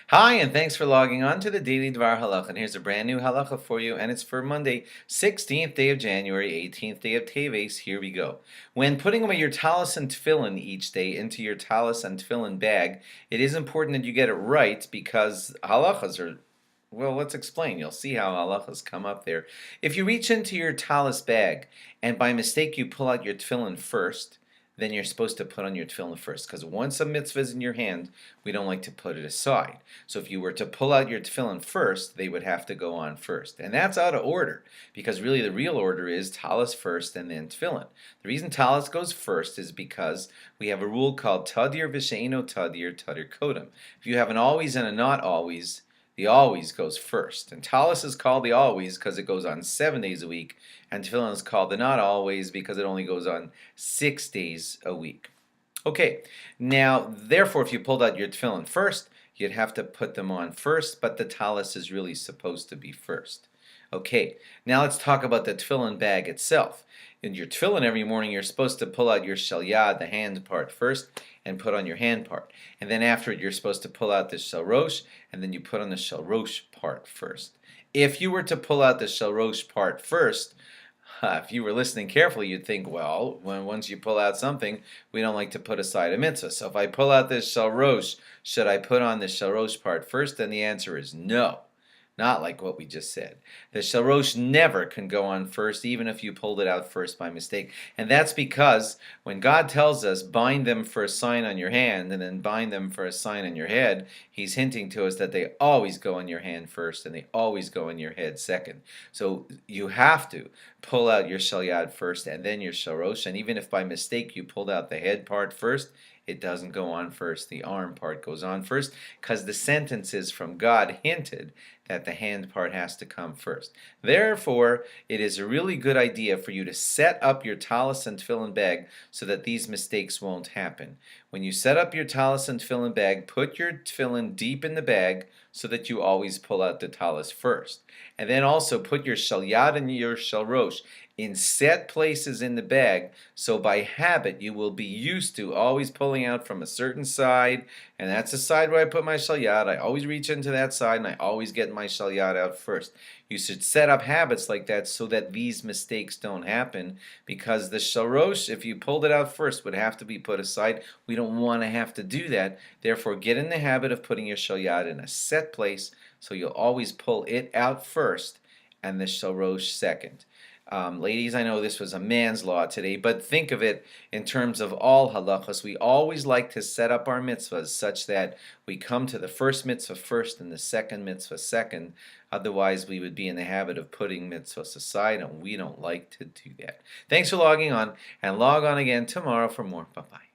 Hi, and thanks for logging on to the Daily DVAR Halacha. And here's a brand new halacha for you, and it's for Monday, 16th day of January, 18th day of Teves. Here we go. When putting away your talis and tefillin each day into your talis and tefillin bag, it is important that you get it right because halachas are, well, let's explain. You'll see how halachas come up there. If you reach into your talis bag and by mistake you pull out your tefillin first, then you're supposed to put on your tefillin first. Because once a mitzvah is in your hand, we don't like to put it aside. So if you were to pull out your tefillin first, they would have to go on first. And that's out of order, because really the real order is talis first and then tefillin. The reason talis goes first is because we have a rule called tadir v'she'eno tadir, tadir kodem. If you have an always and a not always, the always goes first. And talis is called the always because it goes on 7 days a week, and tefillin is called the not always because it only goes on 6 days a week. Okay, now therefore if you pulled out your tefillin first, you'd have to put them on first, but the talis is really supposed to be first. Okay, now let's talk about the tefillin bag itself. In your tefillin every morning, you're supposed to pull out your shalyad, the hand part, first, and put on your hand part. And then after it, you're supposed to pull out the shalrosh, and then you put on the shalrosh part first. If you were to pull out the shalrosh part first, if you were listening carefully, you'd think, well, once you pull out something, we don't like to put aside a mitzvah. So if I pull out this shalrosh, should I put on the shalrosh part first? And the answer is no. Not like what we just said. The shalrosh never can go on first, even if you pulled it out first by mistake. And that's because when God tells us, bind them for a sign on your hand and then bind them for a sign on your head, He's hinting to us that they always go on your hand first and they always go on your head second. So you have to pull out your shalyad first and then your shalrosh. And even if by mistake you pulled out the head part first, it doesn't go on first. The arm part goes on first because the sentences from God hinted that the hand part has to come first. Therefore, it is a really good idea for you to set up your talis and tefillin bag so that these mistakes won't happen. When you set up your talis and tefillin bag, put your tefillin deep in the bag so that you always pull out the talis first. And then also put your shalyad and your shalrosh in set places in the bag, so by habit you will be used to always pulling out from a certain side, and that's the side where I put my shalyad. I always reach into that side and I always get my shalyad out first. You should set up habits like that so that these mistakes don't happen, because the shalrosh, if you pulled it out first, would have to be put aside. We don't want to have to do that. Therefore, get in the habit of putting your shalyad in a set place so you'll always pull it out first and the shalrosh second. Ladies, I know this was a man's law today, but think of it in terms of all halachas. We always like to set up our mitzvahs such that we come to the first mitzvah first and the second mitzvah second. Otherwise, we would be in the habit of putting mitzvahs aside, and we don't like to do that. Thanks for logging on, and log on again tomorrow for more. Bye-bye.